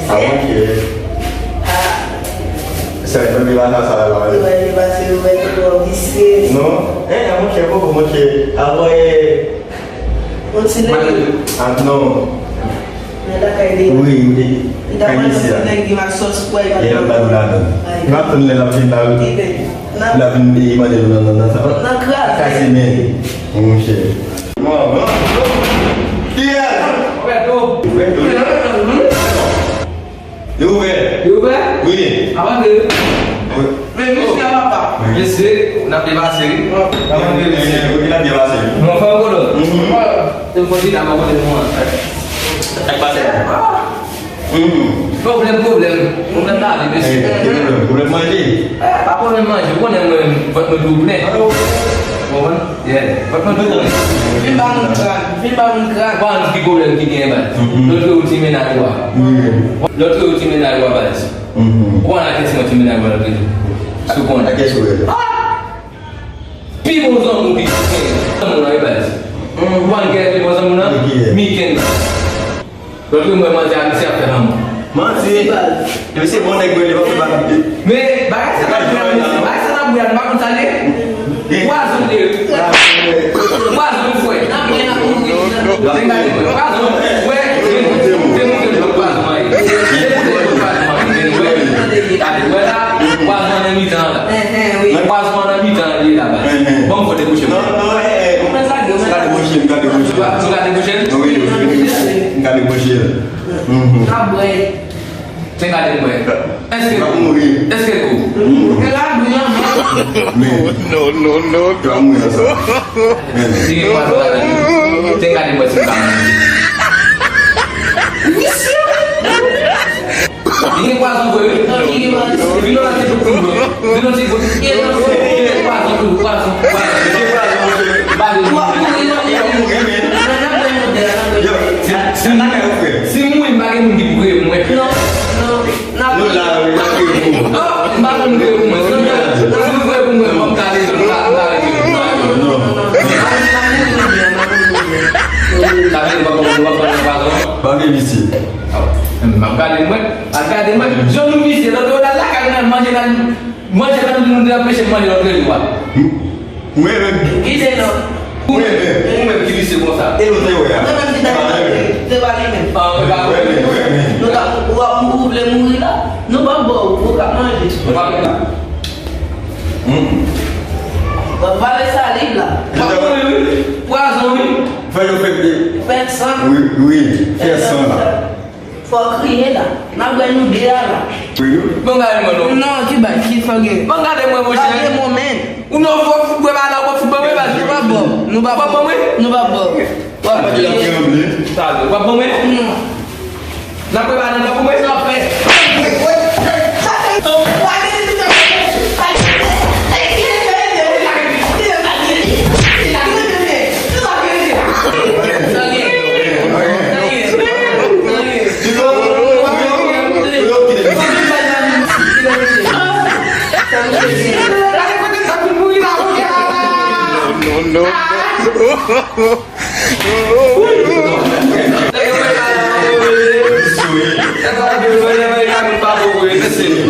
Awak ke? Saya pergi mana salah lagi? No, kamu siapa? Kamu siapa? Awak no. Oui, kayak siapa? Ya, baru. Nggak pernah lebih tahu. Lebih mana dulu kasih ni. Mungkin. Mau. Dia. Diubah? Oui. Apa tu? Mesti apa? Mesti nak dibahas ni. Kamu ni nak dia bahasa. Mau faham kau tu? Tempat ni nak apa semua? Tak bahasa. Problem tak ni mesti. Problem mana? Apa memang cuma yang buat menduk ni. Mohon, ya. Buat menduk. Bimbang kan. Wan di problem tinggi kan. Lalu ultimate nak buat. Lalu ultimate nak buat balas. Wan nak semua ultimate nak buat lagi. Sukon. Nak kesur. People don't mungkin. Kamu nak balas. Wan kaya di masa mana? Meeting. Lalu memang jangan siap faham. Masih. Jadi saya mau naik boleh bawa bagi. Me, bahasa nak buat bangun tadi. Wah, sudah. Wah, sudah foi. Nak nak tinggal di wah, we. Temu pas mai. Tadi wala pas mana ni jangan. Pas mana ni jangan dia dah. Bang kau de bukan. Enggak di bukan. Tengah dia buat. Esok aku. Kelar dunia. No. Kamu ya sah. Tengah dia buat sekarang. Ini kuasa gue. Ini nanti dukung gue. Ini nanti gue. Ini kuasa. Semua yang bagi mungkin gue. Bagi misi. Maka dia jangan misi. Lalu dah kan macam benda apa sih macam orang luar. Mungkin. Ini no. Mungkin kiri semua. Itu tahu ya. No tak buat problem mungkin lah. No babo, bukan mana. Balik salib lah. Puasa ni. Fais ça. Oui, fais ça là. Faut crier là. N'a pas nous dire là. Oui. Bangga mana? Non, tu vas qui faire. Bangga dia mau Pas de moment. Uno faut buat ala faut buat apa? Nous pas bon. Nous pas bon. Nous pas bon. Apa dia ambil? Tak, buat apa ni? Nak buat mana? Nak buat apa? No. Saya tak ada benda-benda yang baru. Ini sih.